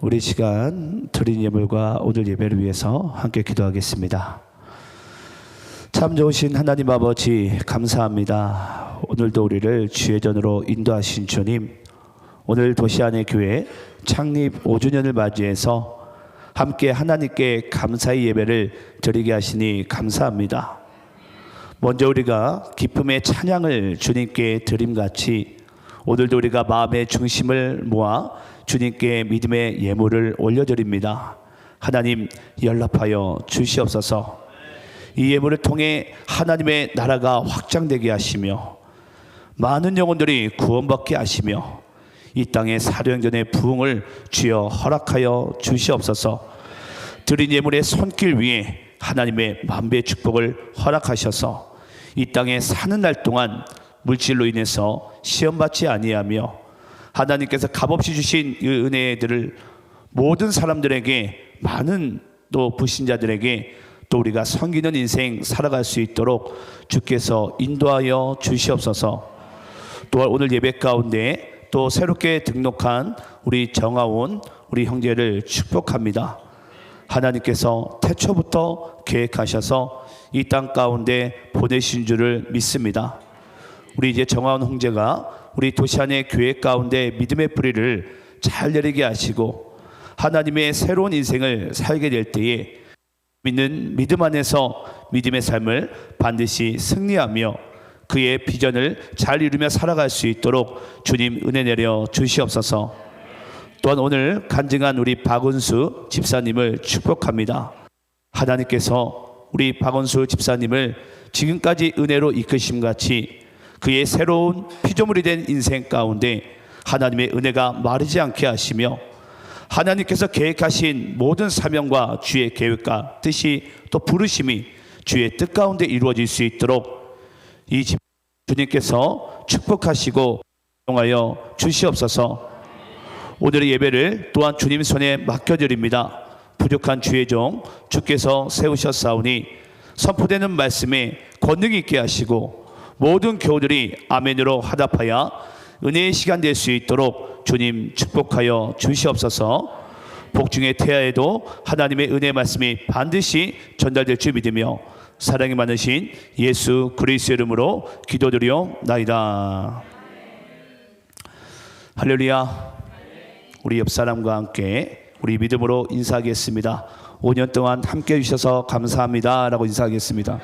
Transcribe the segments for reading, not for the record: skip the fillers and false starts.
우리 시간 드린 예물과 오늘 예배를 위해서 함께 기도하겠습니다. 참 좋으신 하나님 아버지 감사합니다. 오늘도 우리를 주의 전으로 인도하신 주님, 오늘 도시안의 교회 창립 5주년을 맞이해서 함께 하나님께 감사의 예배를 드리게 하시니 감사합니다. 먼저 우리가 기쁨의 찬양을 주님께 드림같이 오늘도 우리가 마음의 중심을 모아 주님께 믿음의 예물을 올려드립니다. 하나님 연락하여 주시옵소서. 이 예물을 통해 하나님의 나라가 확장되게 하시며 많은 영혼들이 구원받게 하시며 이 땅의 사령전의 부흥을 주여 허락하여 주시옵소서. 드린 예물의 손길 위에 하나님의 만배의 축복을 허락하셔서 이 땅에 사는 날 동안 물질로 인해서 시험받지 아니하며 하나님께서 값없이 주신 이 은혜들을 모든 사람들에게, 많은 또 불신자들에게 또 우리가 섬기는 인생 살아갈 수 있도록 주께서 인도하여 주시옵소서. 또한 오늘 예배 가운데 또 새롭게 등록한 우리 정아온 우리 형제를 축복합니다. 하나님께서 태초부터 계획하셔서 이 땅 가운데 보내신 줄을 믿습니다. 우리 이제 정아온 형제가 우리 도시안의 교회 가운데 믿음의 뿌리를 잘 내리게 하시고 하나님의 새로운 인생을 살게 될 때에 믿는 믿음 안에서 믿음의 삶을 반드시 승리하며 그의 비전을 잘 이루며 살아갈 수 있도록 주님 은혜 내려 주시옵소서. 또한 오늘 간증한 우리 박은수 집사님을 축복합니다. 하나님께서 우리 박은수 집사님을 지금까지 은혜로 이끄심같이 그의 새로운 피조물이 된 인생 가운데 하나님의 은혜가 마르지 않게 하시며 하나님께서 계획하신 모든 사명과 주의 계획과 뜻이 또 부르심이 주의 뜻 가운데 이루어질 수 있도록 이 집 주님께서 축복하시고 용하여 주시옵소서. 오늘의 예배를 또한 주님 손에 맡겨드립니다. 부족한 주의 종 주께서 세우셨사오니 선포되는 말씀에 권능 있게 하시고 모든 교우들이 아멘으로 화답하여 은혜의 시간 될 수 있도록 주님 축복하여 주시옵소서. 복중의 태야에도 하나님의 은혜 말씀이 반드시 전달될 줄 믿으며 사랑이 많으신 예수 그리스도의 이름으로 기도드리옵나이다. 할렐루야. 우리 옆 사람과 함께 우리 믿음으로 인사하겠습니다. 5년 동안 함께 해주셔서 감사합니다 라고 인사하겠습니다.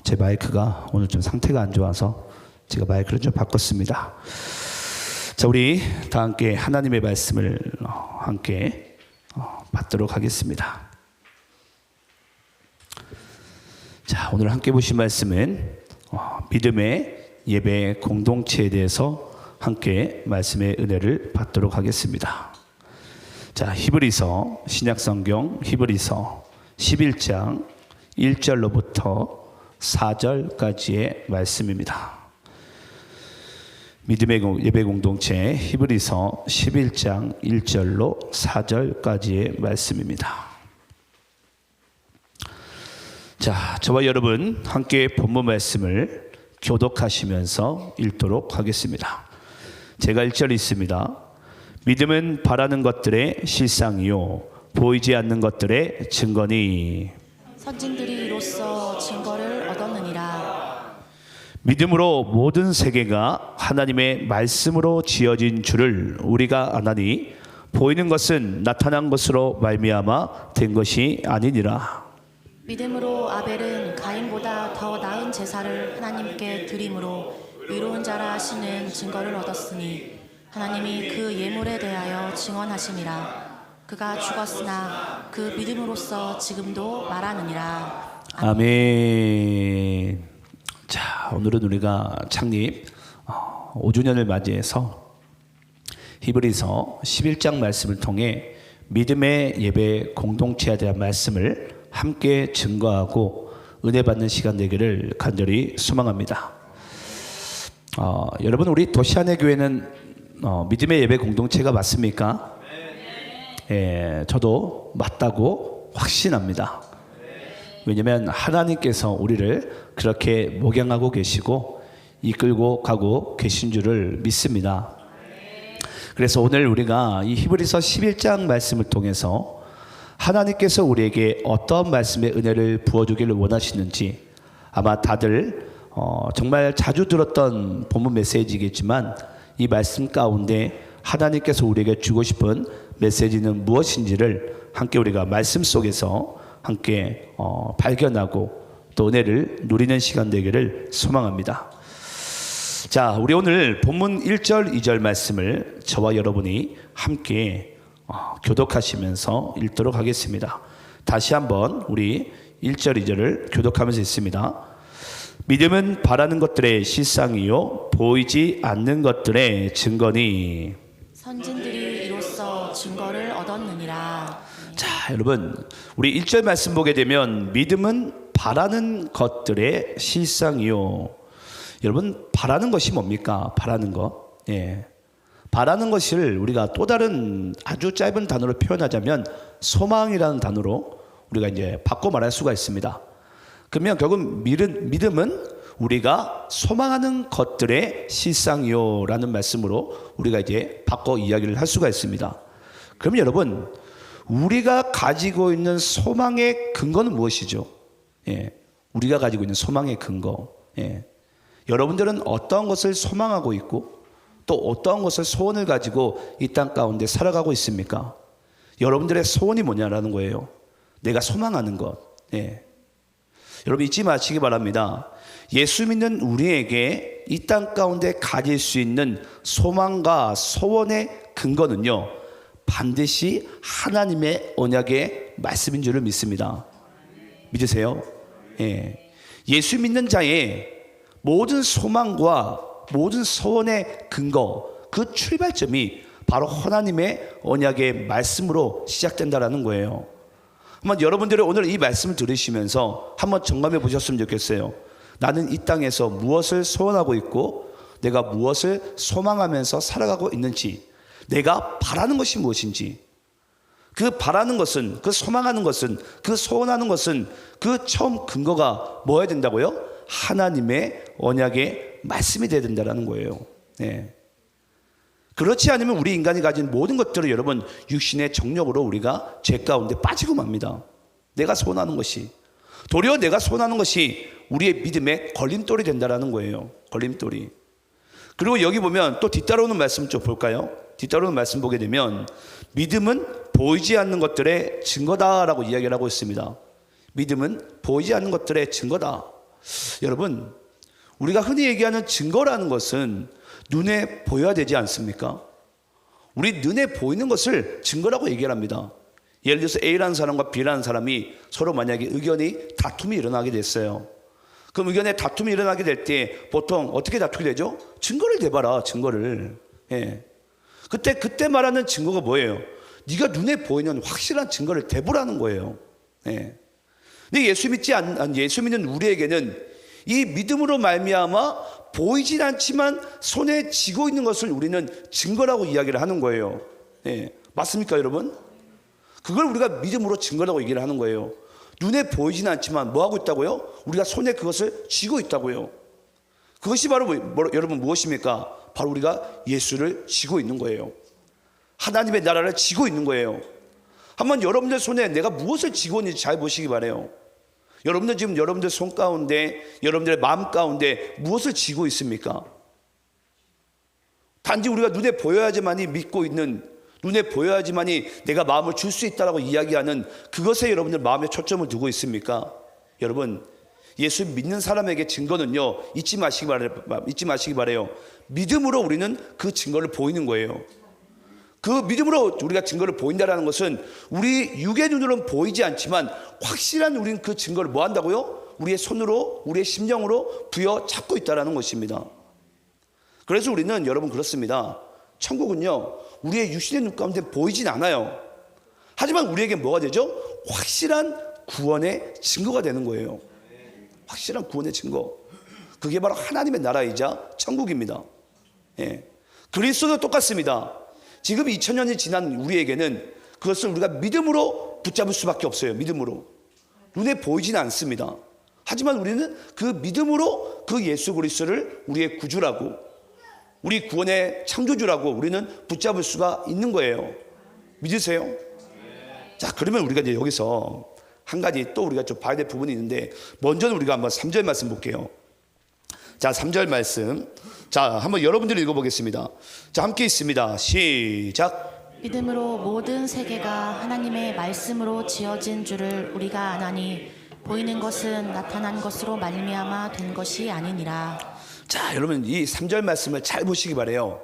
제 마이크가 오늘 좀 상태가 안 좋아서 제가 마이크를 좀 바꿨습니다. 자, 우리 다 함께 하나님의 말씀을 함께 받도록 하겠습니다. 자, 오늘 함께 보신 말씀은 믿음의 예배 공동체에 대해서 함께 말씀의 은혜를 받도록 하겠습니다. 자, 히브리서 신약성경 히브리서 11장 1절로부터 4절까지의 말씀입니다. 믿음의 예배 공동체 히브리서 11장 1절로 4절까지의 말씀입니다. 자, 저와 여러분 함께 본문 말씀을 교독하시면서 읽도록 하겠습니다. 제가 1절 읽습니다. 믿음은 바라는 것들의 실상이요 보이지 않는 것들의 증거니 선진들이 이로써 증거를 얻었느니라. 믿음으로 모든 세계가 하나님의 말씀으로 지어진 줄을 우리가 아나니 보이는 것은 나타난 것으로 말미암아 된 것이 아니니라. 믿음으로 아벨은 가인보다 더 나은 제사를 하나님께 드림으로 의로운 자라 하시는 증거를 얻었으니 하나님이 그 예물에 대하여 증언하시니라. 그가 죽었으나 그 믿음으로써 지금도 말하느니라. 아멘. 자, 오늘은 우리가 창립 5주년을 맞이해서 히브리서 11장 말씀을 통해 믿음의 예배 공동체에 대한 말씀을 함께 증거하고 은혜 받는 시간 되기를 간절히 소망합니다. 여러분, 우리 도시안의 교회는 믿음의 예배 공동체가 맞습니까? 예, 저도 맞다고 확신합니다. 왜냐하면 하나님께서 우리를 그렇게 목양하고 계시고 이끌고 가고 계신 줄을 믿습니다. 그래서 오늘 우리가 이 히브리서 11장 말씀을 통해서 하나님께서 우리에게 어떤 말씀의 은혜를 부어주기를 원하시는지, 아마 다들 정말 자주 들었던 본문 메시지겠지만 이 말씀 가운데 하나님께서 우리에게 주고 싶은 메시지는 무엇인지를 함께 우리가 말씀 속에서 함께 발견하고 또 은혜를 누리는 시간 되기를 소망합니다. 자, 우리 오늘 본문 1절 2절 말씀을 저와 여러분이 함께 교독하시면서 읽도록 하겠습니다. 다시 한번 우리 1절 2절을 교독하면서 읽습니다. 믿음은 바라는 것들의 실상이요 보이지 않는 것들의 증거니. 선진들이 이로써 증거를 얻었느니라. 자, 여러분, 우리 1절 말씀 보게 되면 믿음은 바라는 것들의 실상이요. 여러분, 바라는 것이 뭡니까? 바라는 것. 예. 바라는 것을 우리가 또 다른 아주 짧은 단어로 표현하자면 소망이라는 단어로 우리가 이제 바꿔 말할 수가 있습니다. 그러면 결국 믿음은 우리가 소망하는 것들의 실상이요라는 말씀으로 우리가 이제 바꿔 이야기를 할 수가 있습니다. 그럼 여러분, 우리가 가지고 있는 소망의 근거는 무엇이죠? 예, 우리가 가지고 있는 소망의 근거. 예, 여러분들은 어떤 것을 소망하고 있고 또 어떤 것을 소원을 가지고 이 땅 가운데 살아가고 있습니까? 여러분들의 소원이 뭐냐라는 거예요. 내가 소망하는 것. 예. 여러분 잊지 마시기 바랍니다. 예수 믿는 우리에게 이 땅 가운데 가질 수 있는 소망과 소원의 근거는요, 반드시 하나님의 언약의 말씀인 줄을 믿습니다. 믿으세요? 예. 예수 믿는 자의 모든 소망과 모든 소원의 근거, 그 출발점이 바로 하나님의 언약의 말씀으로 시작된다라는 거예요. 한번 여러분들이 오늘 이 말씀을 들으시면서 한번 점검해 보셨으면 좋겠어요. 나는 이 땅에서 무엇을 소원하고 있고 내가 무엇을 소망하면서 살아가고 있는지, 내가 바라는 것이 무엇인지, 그 바라는 것은, 그 소망하는 것은, 그 소원하는 것은 그 처음 근거가 뭐여야 된다고요? 하나님의 언약의 말씀이 되어야 된다는 거예요. 네. 그렇지 않으면 우리 인간이 가진 모든 것들을 여러분 육신의 정욕으로 우리가 죄 가운데 빠지고 맙니다. 내가 소원하는 것이, 도리어 내가 소원하는 것이 우리의 믿음의 걸림돌이 된다는 거예요. 걸림돌이. 그리고 여기 보면 또 뒤따라오는 말씀 좀 볼까요? 뒤따라오는 말씀 보게 되면 믿음은 보이지 않는 것들의 증거다라고 이야기를 하고 있습니다. 믿음은 보이지 않는 것들의 증거다. 여러분, 우리가 흔히 얘기하는 증거라는 것은 눈에 보여야 되지 않습니까? 우리 눈에 보이는 것을 증거라고 얘기를 합니다. 예를 들어서 A라는 사람과 B라는 사람이 서로 만약에 의견이 다툼이 일어나게 됐어요. 그럼 의견에 다툼이 일어나게 될 때 보통 어떻게 다투게 되죠? 증거를 대봐라, 증거를. 예. 그때 말하는 증거가 뭐예요? 네가 눈에 보이는 확실한 증거를 대보라는 거예요. 예. 근데 예수 믿는 우리에게는 이 믿음으로 말미암아 보이진 않지만 손에 쥐고 있는 것을 우리는 증거라고 이야기를 하는 거예요. 예. 맞습니까, 여러분? 그걸 우리가 믿음으로 증거라고 얘기를 하는 거예요. 눈에 보이진 않지만 뭐 하고 있다고요? 우리가 손에 그것을 쥐고 있다고요. 그것이 바로 여러분 무엇입니까? 바로 우리가 예수를 쥐고 있는 거예요. 하나님의 나라를 쥐고 있는 거예요. 한번 여러분들 손에 내가 무엇을 쥐고 있는지 잘 보시기 바라요. 여러분들 지금 여러분들 손 가운데, 여러분들의 마음 가운데 무엇을 쥐고 있습니까? 단지 우리가 눈에 보여야지만이 믿고 있는, 눈에 보여야지만이 내가 마음을 줄 수 있다라고 이야기하는 그것에 여러분들 마음에 초점을 두고 있습니까? 여러분, 예수 믿는 사람에게 증거는요, 잊지 마시기 바라요. 믿음으로 우리는 그 증거를 보이는 거예요. 그 믿음으로 우리가 증거를 보인다는 것은 우리 육의 눈으로는 보이지 않지만 확실한 우리는 그 증거를 뭐 한다고요? 우리의 손으로, 우리의 심령으로 부여잡고 있다는 것입니다. 그래서 우리는 여러분 그렇습니다. 천국은요, 우리의 육신의 눈 가운데 보이진 않아요. 하지만 우리에게 뭐가 되죠? 확실한 구원의 증거가 되는 거예요. 확실한 구원의 증거. 그게 바로 하나님의 나라이자 천국입니다. 예. 그리스도도 똑같습니다. 지금 2000년이 지난 우리에게는 그것을 우리가 믿음으로 붙잡을 수밖에 없어요. 믿음으로. 눈에 보이지는 않습니다. 하지만 우리는 그 믿음으로 그 예수 그리스도를 우리의 구주라고, 우리 구원의 창조주라고 우리는 붙잡을 수가 있는 거예요. 믿으세요? 자, 그러면 우리가 이제 여기서 한 가지 또 우리가 좀 봐야 될 부분이 있는데, 먼저는 우리가 한번 3절 말씀 볼게요. 자, 3절 말씀. 자, 한번 여러분들이 읽어보겠습니다. 자, 함께 있습니다. 시작. 믿음으로 모든 세계가 하나님의 말씀으로 지어진 줄을 우리가 아나니 보이는 것은 나타난 것으로 말미암아 된 것이 아니니라. 자, 여러분 이 3절 말씀을 잘 보시기 바라요.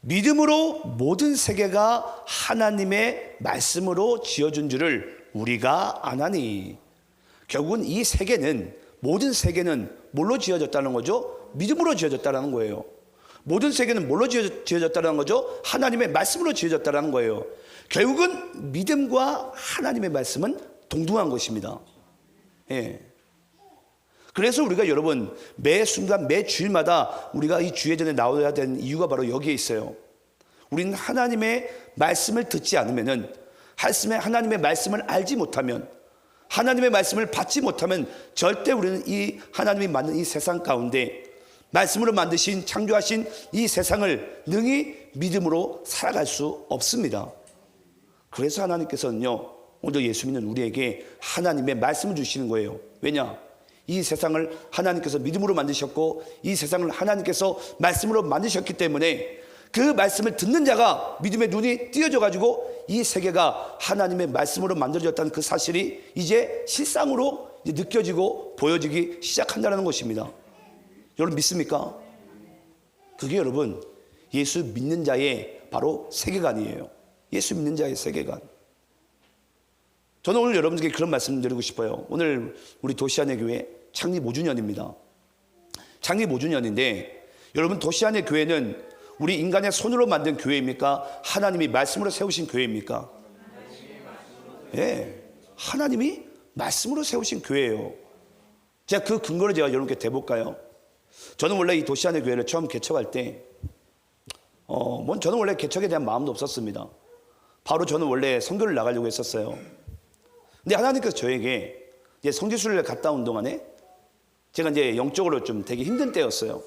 믿음으로 모든 세계가 하나님의 말씀으로 지어진 줄을 우리가 아나니. 결국은 이 세계는, 모든 세계는 뭘로 지어졌다는 거죠? 믿음으로 지어졌다는 거예요. 모든 세계는 뭘로 지어졌다는 거죠? 하나님의 말씀으로 지어졌다는 거예요. 결국은 믿음과 하나님의 말씀은 동등한 것입니다. 예. 그래서 우리가 여러분 매 순간 매 주일마다 우리가 이 주예전에 나와야 되는 이유가 바로 여기에 있어요. 우리는 하나님의 말씀을 듣지 않으면은, 하나님의 말씀을 알지 못하면, 하나님의 말씀을 받지 못하면 절대 우리는 이 하나님이 만든 이 세상 가운데, 말씀으로 만드신 창조하신 이 세상을 능히 믿음으로 살아갈 수 없습니다. 그래서 하나님께서는요, 오늘 예수 믿는 우리에게 하나님의 말씀을 주시는 거예요. 왜냐? 이 세상을 하나님께서 믿음으로 만드셨고, 이 세상을 하나님께서 말씀으로 만드셨기 때문에 그 말씀을 듣는 자가 믿음의 눈이 띄어져 가지고 이 세계가 하나님의 말씀으로 만들어졌다는 그 사실이 이제 실상으로 느껴지고 보여지기 시작한다는 것입니다. 여러분 믿습니까? 그게 여러분 예수 믿는 자의 바로 세계관이에요. 예수 믿는 자의 세계관. 저는 오늘 여러분들께 그런 말씀 드리고 싶어요. 오늘 우리 도시안의 교회 창립 5주년입니다. 창립 5주년인데 여러분, 도시안의 교회는 우리 인간의 손으로 만든 교회입니까? 하나님이 말씀으로 세우신 교회입니까? 예, 하나님이 말씀으로 세우신 교회예요. 제가 그 근거를 제가 여러분께 대볼까요? 저는 원래 이 도시안의 교회를 처음 개척할 때 저는 원래 개척에 대한 마음도 없었습니다. 바로 저는 원래 선교를 나가려고 했었어요. 근데 하나님께서 저에게 이제 성지순례를 갔다 온 동안에 제가 이제 영적으로 좀 되게 힘든 때였어요.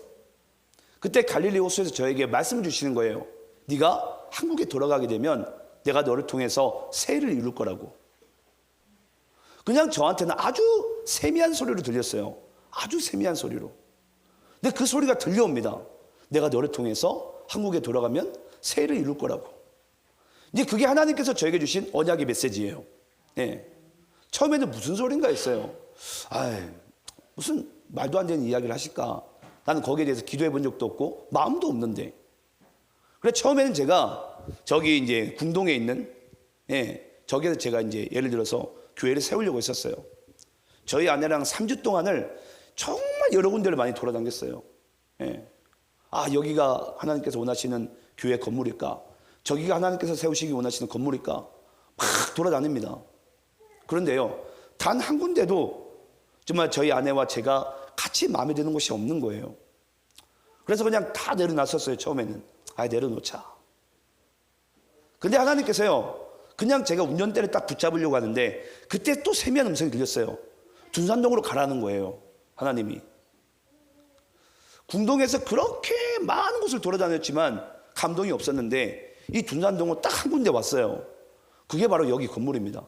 그때 갈릴리 호수에서 저에게 말씀을 주시는 거예요. 네가 한국에 돌아가게 되면 내가 너를 통해서 세일을 이룰 거라고. 그냥 저한테는 아주 세미한 소리로 들렸어요. 아주 세미한 소리로. 근데 그 소리가 들려옵니다. 내가 너를 통해서 한국에 돌아가면 세일을 이룰 거라고. 이제 그게 하나님께서 저에게 주신 언약의 메시지예요. 네. 처음에는 무슨 소린가 했어요. 무슨 말도 안 되는 이야기를 하실까. 나는 거기에 대해서 기도해 본 적도 없고 마음도 없는데. 그래 처음에는 제가 저기 이제 궁동에 있는 저기에서 제가 이제 예를 들어서 교회를 세우려고 했었어요. 저희 아내랑 3주 동안을 정말 여러 군데를 많이 돌아다녔어요. 여기가 하나님께서 원하시는 교회 건물일까? 저기가 하나님께서 세우시기 원하시는 건물일까? 막 돌아다닙니다. 그런데요, 단 한 군데도 정말 저희 아내와 제가 같이 마음에 드는 곳이 없는 거예요. 그래서 그냥 다 내려놨었어요. 처음에는 내려놓자. 근데 하나님께서요, 그냥 제가 운전대를 딱 붙잡으려고 하는데 그때 또 세미한 음성이 들렸어요. 둔산동으로 가라는 거예요. 하나님이. 궁동에서 그렇게 많은 곳을 돌아다녔지만 감동이 없었는데 이 둔산동은 딱 한 군데 왔어요. 그게 바로 여기 건물입니다.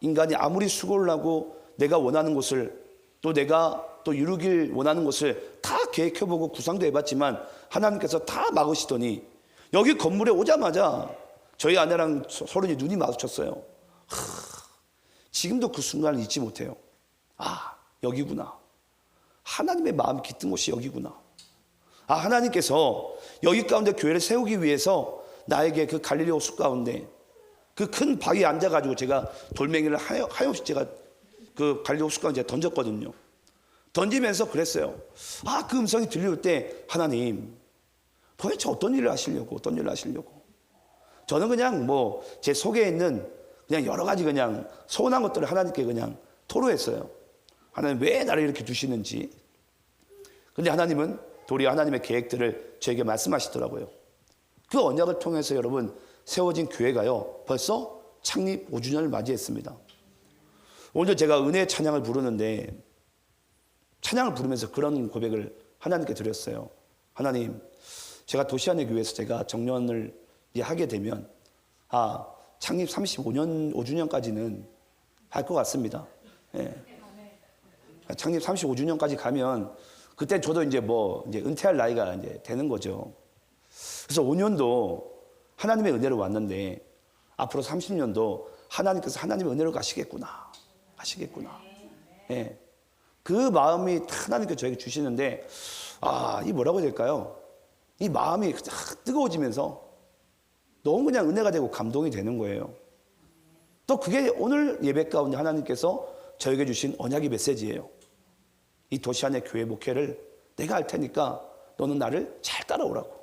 인간이 아무리 수고를 하고 내가 원하는 곳을, 또 내가 또 이루길 원하는 것을 다 계획해보고 구상도 해봤지만 하나님께서 다 막으시더니 여기 건물에 오자마자 저희 아내랑 서른이 눈이 마주쳤어요. 지금도 그 순간을 잊지 못해요. 여기구나. 하나님의 마음이 깃든 곳이 여기구나. 하나님께서 여기 가운데 교회를 세우기 위해서 나에게 그 갈릴리 호수 가운데 그 큰 바위에 앉아가지고 제가 돌멩이를 하염없이 제가 그 갈릴리 호수 가운데 던졌거든요. 던지면서 그랬어요. 그 음성이 들려올 때 하나님 도대체 어떤 일을 하시려고 저는 그냥 제 속에 있는 그냥 여러 가지 그냥 서운한 것들을 하나님께 그냥 토로했어요. 하나님 왜 나를 이렇게 두시는지. 근데 하나님은 도리어 하나님의 계획들을 저에게 말씀하시더라고요. 그 언약을 통해서 여러분 세워진 교회가요 벌써 창립 5주년을 맞이했습니다. 오늘 제가 은혜의 찬양을 부르는데 찬양을 부르면서 그런 고백을 하나님께 드렸어요. 하나님, 제가 도시안의 교회에서 제가 정년을 하게 되면 창립 35년 5주년까지는 할 것 같습니다. 예. 창립 35주년까지 가면 그때 저도 이제 은퇴할 나이가 이제 되는 거죠. 그래서 5년도 하나님의 은혜로 왔는데 앞으로 30년도 하나님께서 하나님의 은혜로 가시겠구나. 예. 그 마음이 하나님께서 저에게 주시는데 이 뭐라고 해야 될까요? 이 마음이 뜨거워지면서 너무 그냥 은혜가 되고 감동이 되는 거예요. 또 그게 오늘 예배 가운데 하나님께서 저에게 주신 언약의 메시지예요. 이 도시안의 교회 목회를 내가 할 테니까 너는 나를 잘 따라오라고.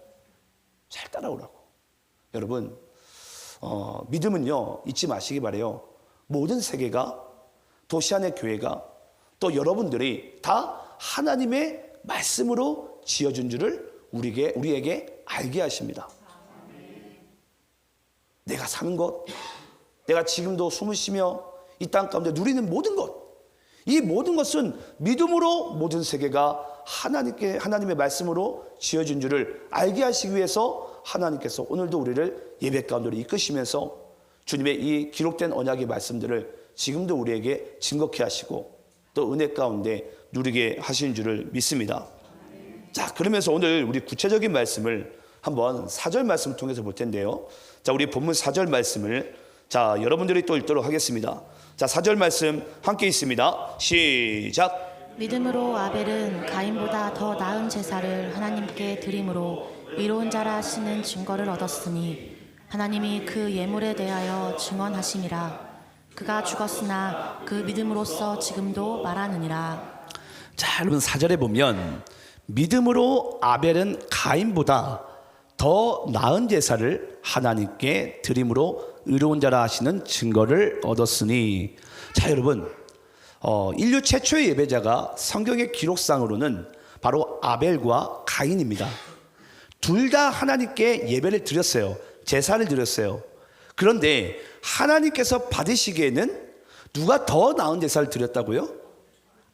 여러분 믿음은요 잊지 마시기 바래요. 모든 세계가 도시안의 교회가 또 여러분들이 다 하나님의 말씀으로 지어준 줄을 우리에게 알게 하십니다. 내가 사는 것, 내가 지금도 숨을 쉬며 이 땅 가운데 누리는 모든 것, 이 모든 것은 믿음으로 모든 세계가 하나님의 말씀으로 지어준 줄을 알게 하시기 위해서 하나님께서 오늘도 우리를 예배 가운데로 이끄시면서 주님의 이 기록된 언약의 말씀들을 지금도 우리에게 증거케 하시고 또 은혜 가운데 누리게 하신 줄을 믿습니다. 자, 그러면서 오늘 우리 구체적인 말씀을 한번 4절 말씀을 통해서 볼 텐데요. 자, 우리 본문 4절 말씀을 여러분들이 또 읽도록 하겠습니다. 자, 4절 말씀 함께 있습니다. 시작. 믿음으로 아벨은 가인보다 더 나은 제사를 하나님께 드림으로 의로운 자라 하시는 증거를 얻었으니 하나님이 그 예물에 대하여 증언하심이라. 그가 죽었으나 그 믿음으로써 지금도 말하느니라. 자, 여러분 4절에 보면 믿음으로 아벨은 가인보다 더 나은 제사를 하나님께 드림으로 의로운 자라 하시는 증거를 얻었으니. 자, 여러분 인류 최초의 예배자가 성경의 기록상으로는 바로 아벨과 가인입니다. 둘 다 하나님께 예배를 드렸어요. 제사를 드렸어요. 그런데 하나님께서 받으시기에는 누가 더 나은 제사를 드렸다고요?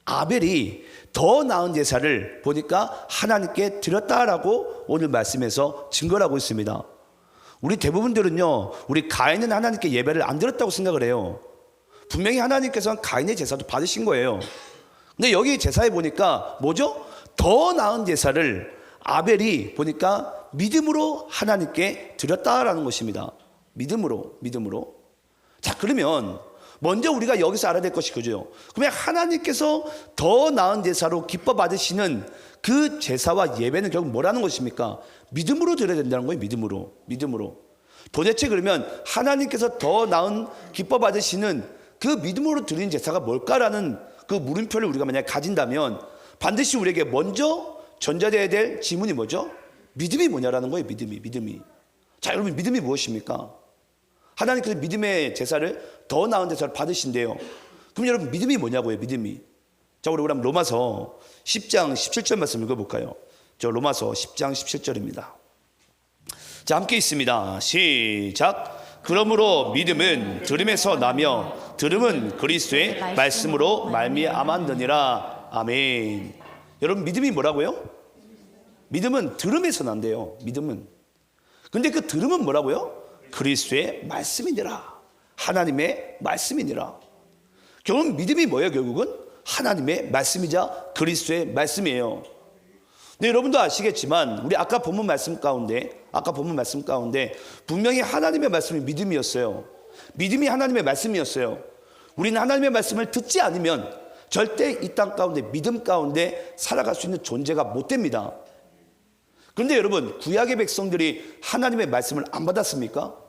아벨이 더 나은 제사를 보니까 하나님께 드렸다라고 오늘 말씀에서 증거를 하고 있습니다. 우리 대부분들은요, 우리 가인은 하나님께 예배를 안 드렸다고 생각을 해요. 분명히 하나님께서는 가인의 제사도 받으신 거예요. 근데 여기 제사에 보니까 뭐죠? 더 나은 제사를 아벨이 보니까 믿음으로 하나님께 드렸다라는 것입니다. 믿음으로. 자, 그러면 먼저 우리가 여기서 알아야 될 것이 그죠? 그러면 하나님께서 더 나은 제사로 기뻐 받으시는 그 제사와 예배는 결국 뭐라는 것입니까? 믿음으로 드려야 된다는 거예요. 믿음으로. 도대체 그러면 하나님께서 더 나은 기뻐 받으시는 그 믿음으로 드리는 제사가 뭘까라는 그 물음표를 우리가 만약에 가진다면 반드시 우리에게 먼저 전제되어야 될 지문이 뭐죠? 믿음이 뭐냐라는 거예요. 믿음이. 자, 여러분 믿음이 무엇입니까? 하나님께서 믿음의 제사를 더 나은 제사를 받으신대요. 그럼 여러분 믿음이 뭐냐고요? 믿음이. 자, 우리 그럼 로마서 10장 17절 말씀 읽어볼까요? 저 로마서 10장 17절입니다. 자, 함께 있습니다. 시작. 그러므로 믿음은 들음에서 나며 들음은 그리스도의 말씀으로 말미암았느니라. 아멘. 여러분 믿음이 뭐라고요? 믿음은 들음에서 난대요. 믿음은. 근데 그 들음은 뭐라고요? 그리스도의 말씀이니라. 하나님의 말씀이니라. 결국 믿음이 뭐예요? 결국은 하나님의 말씀이자 그리스도의 말씀이에요. 네, 여러분도 아시겠지만 우리 아까 본문 말씀 가운데 분명히 하나님의 말씀이 믿음이었어요. 믿음이 하나님의 말씀이었어요. 우리는 하나님의 말씀을 듣지 않으면 절대 이 땅 가운데 믿음 가운데 살아갈 수 있는 존재가 못 됩니다. 그런데 여러분 구약의 백성들이 하나님의 말씀을 안 받았습니까?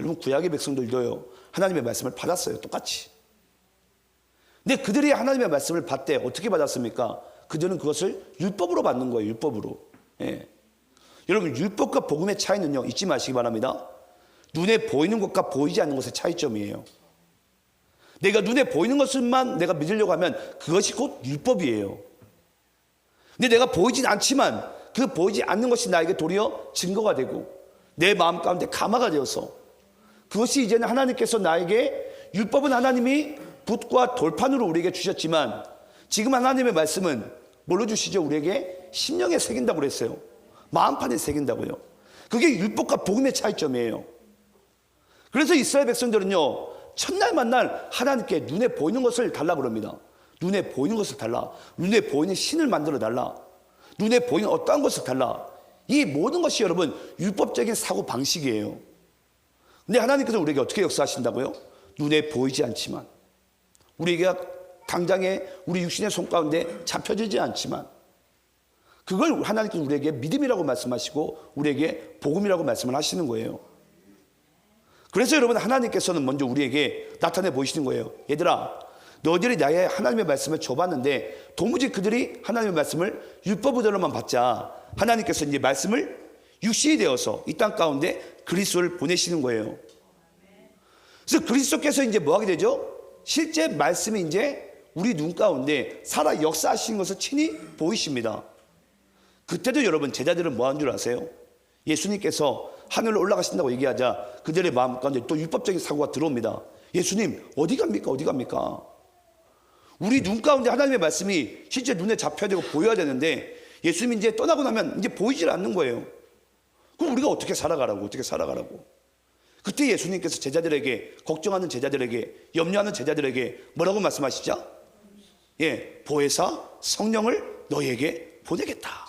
여러분 구약의 백성들도요 하나님의 말씀을 받았어요. 똑같이. 근데 그들이 하나님의 말씀을 받되 어떻게 받았습니까? 그들은 그것을 율법으로 받는 거예요. 율법으로. 예. 여러분 율법과 복음의 차이는요 잊지 마시기 바랍니다. 눈에 보이는 것과 보이지 않는 것의 차이점이에요. 내가 눈에 보이는 것만 내가 믿으려고 하면 그것이 곧 율법이에요. 근데 내가 보이진 않지만 그 보이지 않는 것이 나에게 도리어 증거가 되고 내 마음 가운데 감화가 되어서 그것이 이제는 하나님께서 나에게 율법은 하나님이 붓과 돌판으로 우리에게 주셨지만 지금 하나님의 말씀은 뭘로 주시죠? 우리에게 심령에 새긴다고 그랬어요. 마음판에 새긴다고요. 그게 율법과 복음의 차이점이에요. 그래서 이스라엘 백성들은요, 첫날 만날 하나님께 눈에 보이는 것을 달라고 그럽니다. 눈에 보이는 것을 달라. 눈에 보이는 신을 만들어 달라. 눈에 보이는 어떠한 것을 달라. 이 모든 것이 여러분 율법적인 사고 방식이에요. 근데 하나님께서 우리에게 어떻게 역사하신다고요? 눈에 보이지 않지만, 우리에게 당장에 우리 육신의 손 가운데 잡혀지지 않지만 그걸 하나님께서 우리에게 믿음이라고 말씀하시고 우리에게 복음이라고 말씀을 하시는 거예요. 그래서 여러분 하나님께서는 먼저 우리에게 나타내 보이시는 거예요. 얘들아, 너희들이 나의 하나님의 말씀을 줘봤는데 도무지 그들이 하나님의 말씀을 율법으로만 받자 하나님께서 이제 말씀을 육신이 되어서 이 땅 가운데 그리스도를 보내시는 거예요. 그래서 그리스도께서 이제 뭐 하게 되죠? 실제 말씀이 이제 우리 눈 가운데 살아 역사하시는 것을 친히 보이십니다. 그때도 여러분 제자들은 뭐 한 줄 아세요? 예수님께서 하늘로 올라가신다고 얘기하자 그들의 마음 가운데 또 율법적인 사고가 들어옵니다. 예수님 어디 갑니까? 어디 갑니까? 우리 눈 가운데 하나님의 말씀이 실제 눈에 잡혀야 되고 보여야 되는데 예수님이 이제 떠나고 나면 이제 보이질 않는 거예요. 그럼 우리가 어떻게 살아가라고? 어떻게 살아가라고? 그때 예수님께서 제자들에게, 걱정하는 제자들에게, 염려하는 제자들에게 뭐라고 말씀하시죠? 예, 보혜사 성령을 너희에게 보내겠다.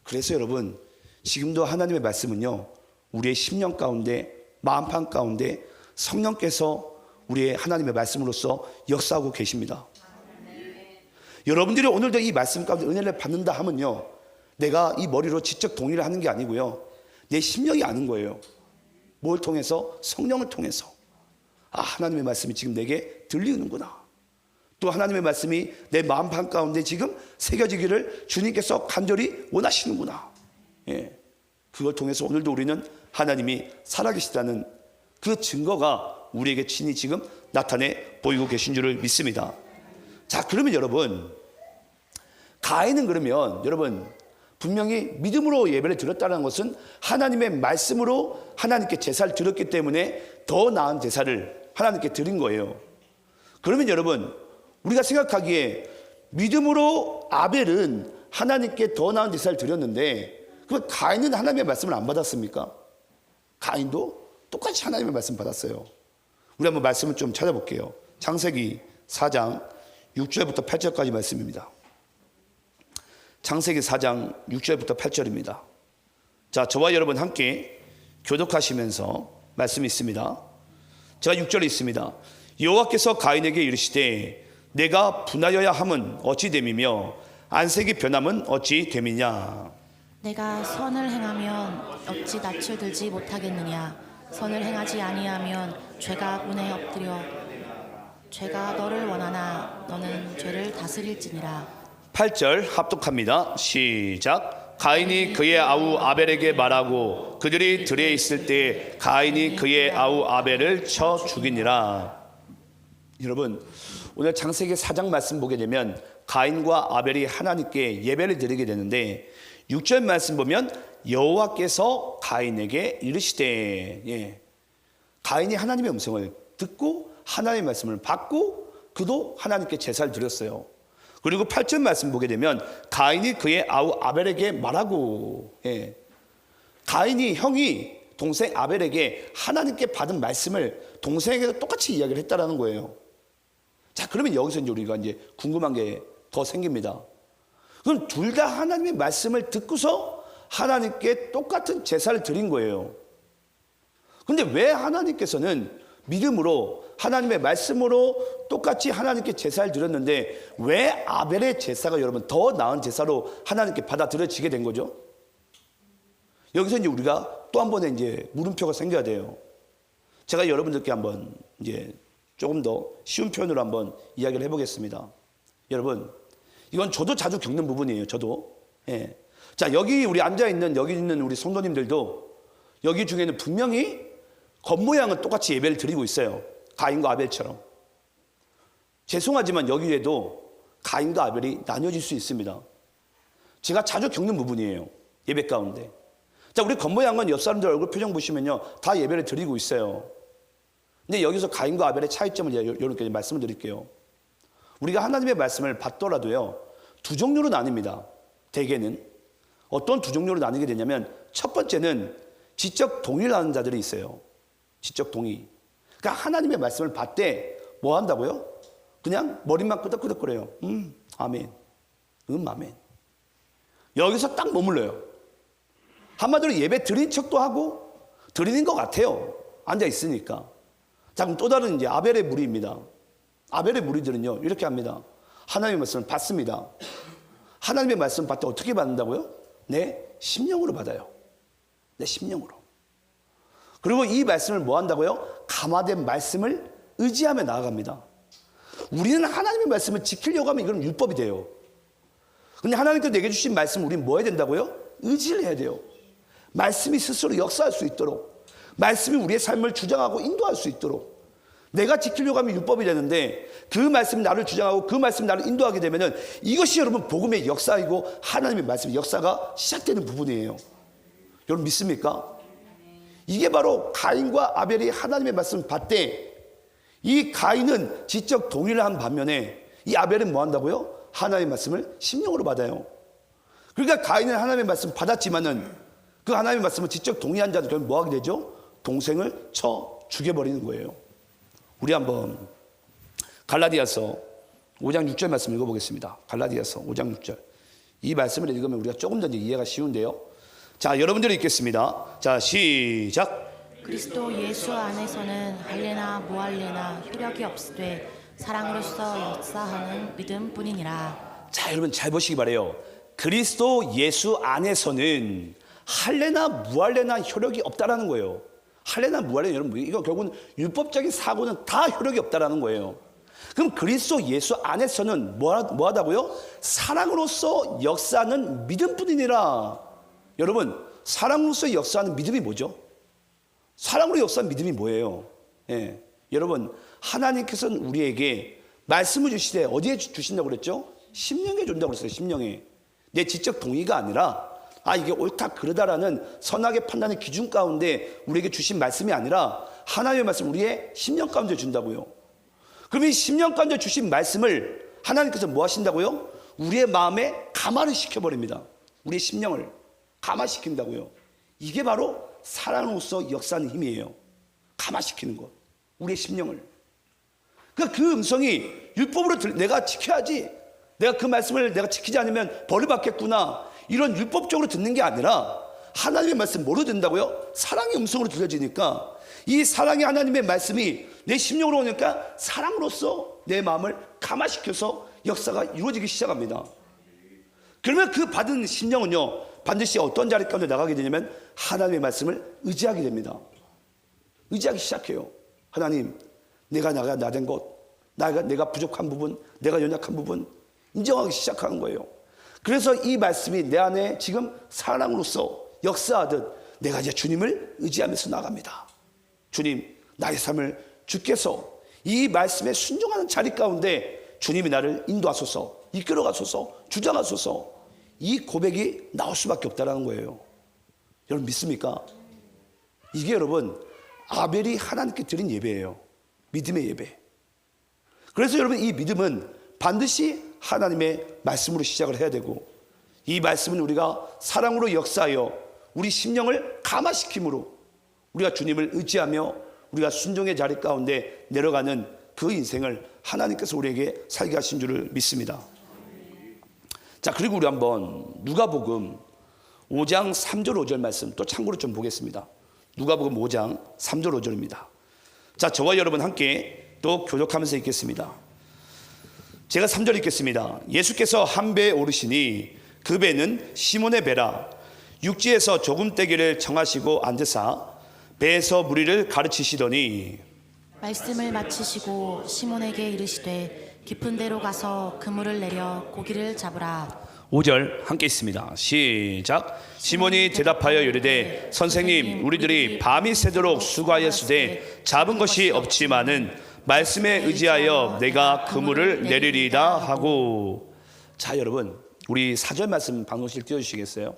그래서 여러분 지금도 하나님의 말씀은요, 우리의 심령 가운데, 마음판 가운데 성령께서 우리의 하나님의 말씀으로서 역사하고 계십니다. 여러분들이 오늘도 이 말씀 가운데 은혜를 받는다 하면요, 내가 이 머리로 지적 동의를 하는 게 아니고요, 내 심령이 아는 거예요. 뭘 통해서? 성령을 통해서. 아, 하나님의 말씀이 지금 내게 들리는구나. 또 하나님의 말씀이 내 마음판 가운데 지금 새겨지기를 주님께서 간절히 원하시는구나. 예, 그걸 통해서 오늘도 우리는 하나님이 살아계시다는 그 증거가 우리에게 친히 지금 나타내 보이고 계신 줄을 믿습니다. 자, 그러면 여러분, 가인은 그러면 여러분 분명히 믿음으로 예배를 드렸다는 것은 하나님의 말씀으로 하나님께 제사를 드렸기 때문에 더 나은 제사를 하나님께 드린 거예요. 그러면 여러분, 우리가 생각하기에 믿음으로 아벨은 하나님께 더 나은 제사를 드렸는데 그럼 가인은 하나님의 말씀을 안 받았습니까? 가인도 똑같이 하나님의 말씀 받았어요. 우리 한번 말씀을 좀 찾아볼게요. 창세기 4장 6절부터 8절까지 말씀입니다. 창세기 4장 6절부터 8절입니다. 자, 저와 여러분 함께 교독하시면서 말씀이 있습니다. 제가 6절에 있습니다. 여호와께서 가인에게 이르시되 내가 분하여야 함은 어찌 됨이며 안색이 변함은 어찌 됨이냐. 내가 선을 행하면 어찌 낯을 들지 못하겠느냐. 선을 행하지 아니하면 죄가 문에 엎드려 죄가 너를 원하나 너는 죄를 다스릴지니라. 8절 합독합니다. 시작. 가인이 그의 아우 아벨에게 말하고 그들이 들에 있을 때 가인이 그의 아우 아벨을 쳐 죽이니라. 여러분, 오늘 창세기 4장 말씀 보게 되면 가인과 아벨이 하나님께 예배를 드리게 되는데 6절 말씀 보면 여호와께서 가인에게 이르시되, 예, 가인이 하나님의 음성을 듣고 하나님의 말씀을 받고 그도 하나님께 제사를 드렸어요. 그리고 8절 말씀 보게 되면 가인이 그의 아우 아벨에게 말하고, 예, 가인이 형이 동생 아벨에게 하나님께 받은 말씀을 동생에게도 똑같이 이야기를 했다라는 거예요. 자, 그러면 여기서 이제 우리가 이제 궁금한 게 더 생깁니다. 그럼 둘 다 하나님의 말씀을 듣고서 하나님께 똑같은 제사를 드린 거예요. 근데 왜 하나님께서는 믿음으로 하나님의 말씀으로 똑같이 하나님께 제사를 드렸는데 왜 아벨의 제사가 여러분 더 나은 제사로 하나님께 받아들여지게 된 거죠? 여기서 이제 우리가 또 한 번의 이제 물음표가 생겨야 돼요. 제가 여러분들께 한번 이제 조금 더 쉬운 표현으로 한번 이야기를 해보겠습니다. 여러분, 이건 저도 자주 겪는 부분이에요. 저도. 예. 자, 여기 우리 앉아 있는 여기 있는 우리 성도님들도 여기 중에는 분명히 겉모양은 똑같이 예배를 드리고 있어요. 가인과 아벨처럼. 죄송하지만 여기에도 가인과 아벨이 나뉘어질 수 있습니다. 제가 자주 겪는 부분이에요. 예배 가운데. 자, 우리 겉모양은 옆 사람들 얼굴 표정 보시면요, 다 예배를 드리고 있어요. 근데 여기서 가인과 아벨의 차이점을 이렇게 말씀을 드릴게요. 우리가 하나님의 말씀을 받더라도요, 두 종류로 나뉩니다. 대개는 어떤 두 종류로 나뉘게 되냐면, 첫 번째는 지적 동의를 하는 자들이 있어요. 지적 동의. 그러니까 하나님의 말씀을 받되 뭐 한다고요? 그냥 머리만 끄덕끄덕거려요. 아멘. 아멘. 여기서 딱 머물러요. 한마디로 예배 드린 척도 하고 드리는 것 같아요. 앉아 있으니까. 자, 그럼 또 다른 이제 아벨의 무리입니다. 아벨의 무리들은요, 이렇게 합니다. 하나님의 말씀을 받습니다. 하나님의 말씀 받되 어떻게 받는다고요? 내 심령으로 받아요. 내 심령으로. 그리고 이 말씀을 뭐 한다고요? 감화된 말씀을 의지하며 나아갑니다. 우리는 하나님의 말씀을 지키려고 하면 이건 율법이 돼요. 근데 하나님께서 내게 주신 말씀 우리는 뭐 해야 된다고요? 의지를 해야 돼요. 말씀이 스스로 역사할 수 있도록, 말씀이 우리의 삶을 주장하고 인도할 수 있도록. 내가 지키려고 하면 율법이 되는데 그 말씀이 나를 주장하고 그 말씀이 나를 인도하게 되면은 이것이 여러분 복음의 역사이고 하나님의 말씀의 역사가 시작되는 부분이에요. 여러분 믿습니까? 이게 바로 가인과 아벨이 하나님의 말씀을 받되, 이 가인은 지적 동의를 한 반면에 이 아벨은 뭐 한다고요? 하나님의 말씀을 심령으로 받아요. 그러니까 가인은 하나님의 말씀 받았지만은 그 하나님의 말씀을 지적 동의한 자는 결국 뭐 하게 되죠? 동생을 쳐 죽여버리는 거예요. 우리 한번 갈라디아서 5장 6절 말씀 읽어보겠습니다. 갈라디아서 5장 6절. 이 말씀을 읽으면 우리가 조금 더 이해가 쉬운데요. 자, 여러분들이 읽겠습니다. 자, 시작. 그리스도 예수 안에서는 할례나 무할례나 효력이 없으되 사랑으로서 역사하는 믿음뿐이니라. 자, 여러분 잘 보시기 바라요. 그리스도 예수 안에서는 할례나 무할례나 효력이 없다라는 거예요. 할례나 무할례, 여러분 이거 결국은 율법적인 사고는 다 효력이 없다라는 거예요. 그럼 그리스도 예수 안에서는 뭐 하다고요? 사랑으로서 역사하는 믿음뿐이니라. 여러분, 사랑으로서 역사하는 믿음이 뭐죠? 사랑으로 역사하는 믿음이 뭐예요? 예. 여러분, 하나님께서는 우리에게 말씀을 주시되 어디에 주신다고 그랬죠? 심령에 준다고 그랬어요. 심령에. 내 지적 동의가 아니라, 이게 옳다 그르다라는 선악의 판단의 기준 가운데 우리에게 주신 말씀이 아니라 하나님의 말씀 우리의 심령 가운데 준다고요. 그럼 이 심령 가운데 주신 말씀을 하나님께서 뭐 하신다고요? 우리의 마음에 감화를 시켜버립니다. 우리의 심령을 감화시킨다고요. 이게 바로 사랑으로서 역사하는 힘이에요. 감화시키는 것. 우리의 심령을. 그러니까 그 음성이 율법으로 내가 지켜야지, 내가 그 말씀을 내가 지키지 않으면 벌을 받겠구나, 이런 율법적으로 듣는 게 아니라 하나님의 말씀 뭐로 듣는다고요? 사랑의 음성으로 들려지니까 이 사랑의 하나님의 말씀이 내 심령으로 오니까 사랑으로서 내 마음을 감화시켜서 역사가 이루어지기 시작합니다. 그러면 그 받은 심령은요, 반드시 어떤 자리 가운데 나가게 되냐면 하나님의 말씀을 의지하게 됩니다. 의지하기 시작해요. 하나님, 내가 나된 것, 내가 부족한 부분, 내가 연약한 부분 인정하기 시작하는 거예요. 그래서 이 말씀이 내 안에 지금 사랑으로서 역사하듯 내가 이제 주님을 의지하면서 나갑니다. 주님, 나의 삶을 주께서 이 말씀에 순종하는 자리 가운데 주님이 나를 인도하소서, 이끌어가소서, 주장하소서, 이 고백이 나올 수밖에 없다는 거예요. 여러분 믿습니까? 이게 여러분 아벨이 하나님께 드린 예배예요. 믿음의 예배. 그래서 여러분 이 믿음은 반드시 하나님의 말씀으로 시작을 해야 되고, 이 말씀은 우리가 사랑으로 역사하여 우리 심령을 감화시킴으로 우리가 주님을 의지하며 우리가 순종의 자리 가운데 내려가는 그 인생을 하나님께서 우리에게 살게 하신 줄을 믿습니다. 자, 그리고 우리 한번 누가복음 5장 3절 5절 말씀 또 참고로 좀 보겠습니다. 누가복음 5장 3절 5절입니다. 자, 저와 여러분 함께 또 교독하면서 읽겠습니다. 제가 3절 읽겠습니다. 예수께서 한 배에 오르시니 그 배는 시몬의 배라. 육지에서 조금 떼기를 정하시고 앉으사 배에서 무리를 가르치시더니 말씀을 마치시고 시몬에게 이르시되 깊은 데로 가서 그물을 내려 고기를 잡으라. 5절 함께 있습니다. 시작. 시몬이 대답하여 이르되 선생님, 우리들이 밤이 새도록 수고하였으되 잡은 것이 없지만은 말씀에 의지하여 내가 그물을 내리리다 하고. 자, 여러분 우리 4절 말씀 방송실 띄워주시겠어요?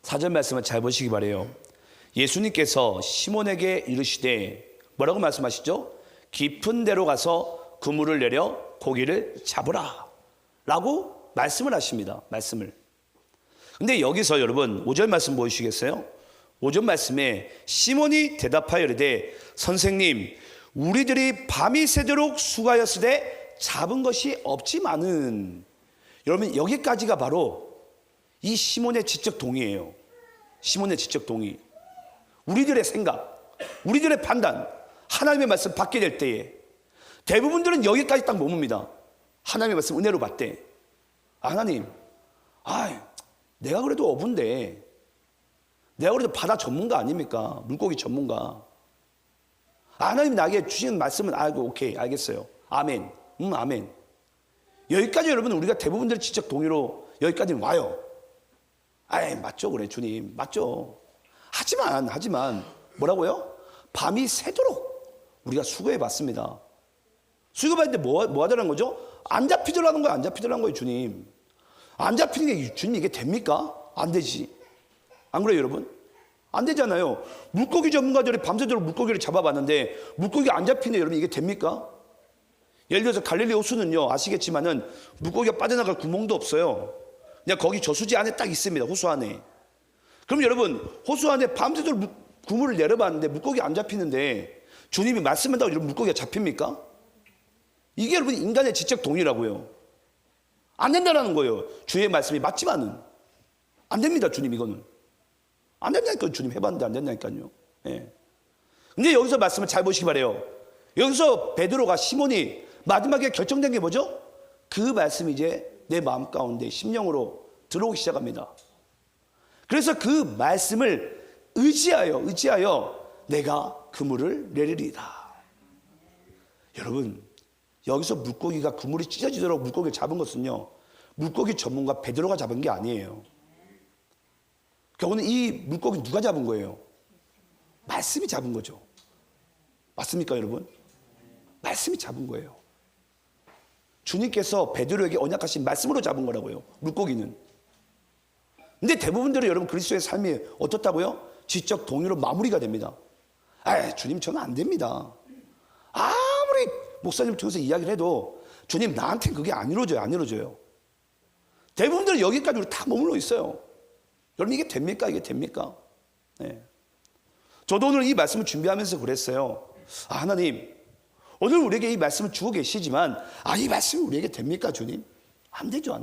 4절 말씀을 잘 보시기 바라요. 예수님께서 시몬에게 이르시되 뭐라고 말씀하시죠? 깊은 데로 가서 그물을 내려 고기를 잡으라 라고 말씀을 하십니다. 말씀을. 근데 여기서 여러분 5절 말씀 보여주시겠어요? 5절 말씀에 시몬이 대답하여 이르되 선생님 우리들이 밤이 새도록 수고하였으되 잡은 것이 없지만은. 여러분 여기까지가 바로 이 시몬의 지적 동의예요. 시몬의 지적 동의. 우리들의 생각, 우리들의 판단, 하나님의 말씀 받게 될 때에 대부분들은 여기까지 딱 머뭅니다. 하나님의 말씀 은혜로 받대. 하나님, 내가 그래도 어부인데, 내가 그래도 바다 전문가 아닙니까? 물고기 전문가. 하나님이 나에게 주시는 말씀은 알고 오케이 알겠어요. 아멘. 아멘. 여기까지 여러분 우리가 대부분들의 지적 동의로 여기까지 와요. 맞죠 그래 주님 맞죠. 하지만 뭐라고요? 밤이 새도록 우리가 수고해 봤습니다. 수고해봤는데 뭐 하자는 거죠? 안 잡히더라는 거예요. 안 잡히더라는 거예요 주님. 안 잡히는 게 주님 이게 됩니까? 안 되지. 안 그래요 여러분? 안 되잖아요. 물고기 전문가들이 밤새도록 물고기를 잡아봤는데 물고기 안 잡히네. 여러분 이게 됩니까? 예를 들어서 갈릴리 호수는요 아시겠지만은 물고기가 빠져나갈 구멍도 없어요. 그냥 거기 저수지 안에 딱 있습니다. 호수 안에. 그럼 여러분 호수 안에 밤새도록 그물을 내려봤는데 물고기 안 잡히는데 주님이 말씀한다고 여러분 물고기가 잡힙니까? 이게 여러분 인간의 지적 동의라고요. 안 된다는 거예요. 주의 말씀이 맞지만은 안 됩니다. 주님 이거는 안 된다니까요. 주님 해봤는데 안 된다니까요. 예. 근데 여기서 말씀을 잘 보시기 바래요. 여기서 베드로가 시몬이 마지막에 결정된 게 뭐죠? 그 말씀이 이제 내 마음 가운데 심령으로 들어오기 시작합니다. 그래서 그 말씀을 의지하여 내가 그물을 내리리이다. 여러분 여기서 물고기가 그물이 찢어지도록 물고기를 잡은 것은요 물고기 전문가 베드로가 잡은 게 아니에요. 결국은 이 물고기 누가 잡은 거예요? 말씀이 잡은 거죠. 맞습니까 여러분? 말씀이 잡은 거예요. 주님께서 베드로에게 언약하신 말씀으로 잡은 거라고요. 물고기는. 근데 대부분들은 여러분 그리스도의 삶이 어떻다고요? 지적 동의로 마무리가 됩니다. 주님 저는 안 됩니다. 아무리 목사님 통해서 이야기를 해도 주님 나한테는 그게 안 이루어져요. 대부분들은 여기까지 우리 다 머물러 있어요. 여러분 이게 됩니까? 이게 됩니까? 네. 저도 오늘 이 말씀을 준비하면서 그랬어요. 하나님 오늘 우리에게 이 말씀을 주고 계시지만 이 말씀이 우리에게 됩니까 주님? 안 되죠.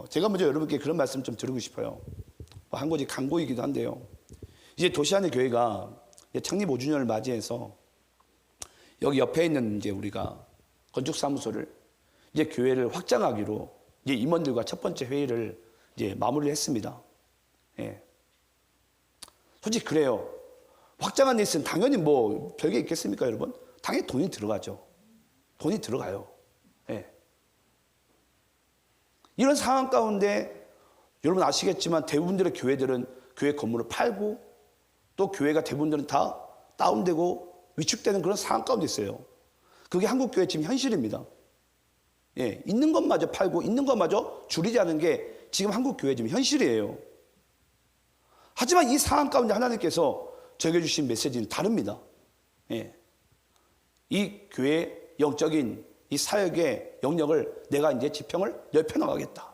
제가 먼저 여러분께 그런 말씀 좀 드리고 싶어요. 한 가지 강고이기도 한데요. 이제 도시안의 교회가 창립 5주년을 맞이해서 여기 옆에 있는 이제 우리가 건축사무소를 이제 교회를 확장하기로 이제 임원들과 첫 번째 회의를 이제 마무리를 했습니다. 예. 솔직히 그래요. 확장한 데 있으면 당연히 뭐 별게 있겠습니까, 여러분? 당연히 돈이 들어가죠. 돈이 들어가요. 예. 이런 상황 가운데 여러분 아시겠지만 대부분들의 교회들은 교회 건물을 팔고 또 교회가 대부분들은 다 다운되고 위축되는 그런 상황 가운데 있어요. 그게 한국 교회 지금 현실입니다. 예, 있는 것마저 팔고 있는 것마저 줄이자는 게 지금 한국 교회 지금 현실이에요. 하지만 이 상황 가운데 하나님께서 저에게 주신 메시지는 다릅니다. 예. 이 교회의 영적인 이 사역의 영역을 내가 이제 지평을 넓혀나가겠다.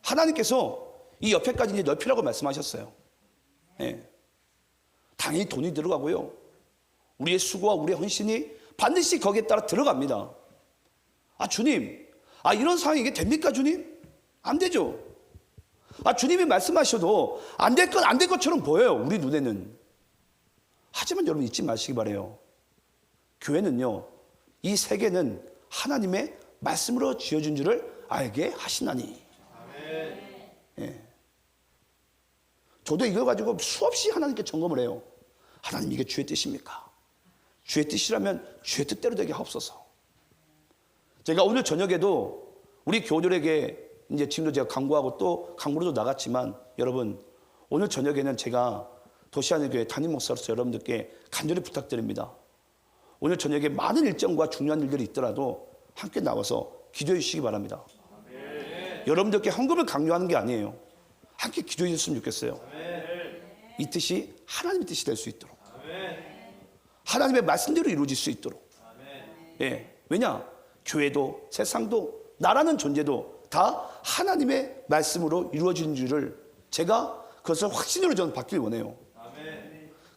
하나님께서 이 옆에까지 이제 넓히라고 말씀하셨어요. 예. 당연히 돈이 들어가고요. 우리의 수고와 우리의 헌신이 반드시 거기에 따라 들어갑니다. 주님, 이런 상황이 이게 됩니까, 주님? 안 되죠. 주님이 말씀하셔도 안 될 건 안 될 것처럼 보여요, 우리 눈에는. 하지만 여러분 잊지 마시기 바라요. 교회는요, 이 세계는 하나님의 말씀으로 지어준 줄을 알게 하시나니. 예. 저도 이걸 가지고 수없이 하나님께 점검을 해요. 하나님 이게 주의 뜻입니까? 주의 뜻이라면 주의 뜻대로 되게 하옵소서. 제가 오늘 저녁에도 우리 교우들에게 이제 지금도 제가 강구하고 또 강구로도 나갔지만 여러분 오늘 저녁에는 제가 도시안의 교회 담임 목사로서 여러분들께 간절히 부탁드립니다. 오늘 저녁에 많은 일정과 중요한 일들이 있더라도 함께 나와서 기도해 주시기 바랍니다. 여러분들께 헌금을 강요하는 게 아니에요. 함께 기도해 주셨으면 좋겠어요. 이 뜻이 하나님의 뜻이 될 수 있도록, 하나님의 말씀대로 이루어질 수 있도록. 예. 왜냐? 교회도 세상도 나라는 존재도 다 하나님의 말씀으로 이루어지는 줄을 제가 그것을 확신으로 저는 받길 원해요.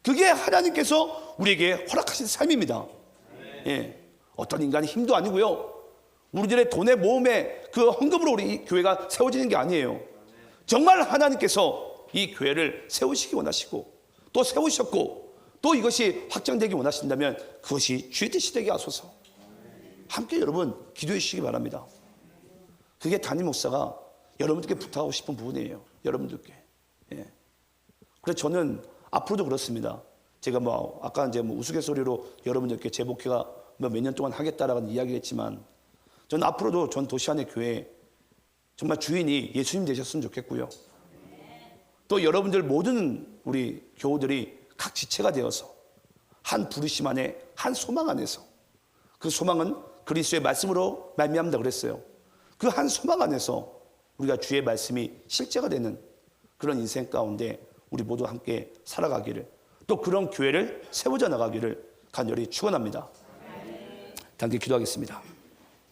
그게 하나님께서 우리에게 허락하신 삶입니다. 예. 어떤 인간의 힘도 아니고요. 우리들의 돈의 모험에 그 헌금으로 우리 교회가 세워지는 게 아니에요. 정말 하나님께서 이 교회를 세우시기 원하시고 또 세우셨고 또 이것이 확장되기 원하신다면 그것이 주의 뜻이 되게 하소서. 함께 여러분 기도해 주시기 바랍니다. 그게 담임 목사가 여러분들께 부탁하고 싶은 부분이에요. 여러분들께. 예. 그래서 저는 앞으로도 그렇습니다. 제가 뭐 아까 이제 뭐 우스갯소리로 여러분들께 제 목회가 몇 년 동안 하겠다라는 이야기를 했지만 저는 앞으로도 전 도시안의 교회 정말 주인이 예수님 되셨으면 좋겠고요. 또 여러분들 모든 우리 교우들이 각 지체가 되어서 한 부르심 안에 한 소망 안에서 그 소망은 그리스도의 말씀으로 말미암다 그랬어요. 그 한 소망 안에서 우리가 주의 말씀이 실제가 되는 그런 인생 가운데 우리 모두 함께 살아가기를 또 그런 교회를 세워져 나가기를 간절히 축원합니다. 함께 기도하겠습니다.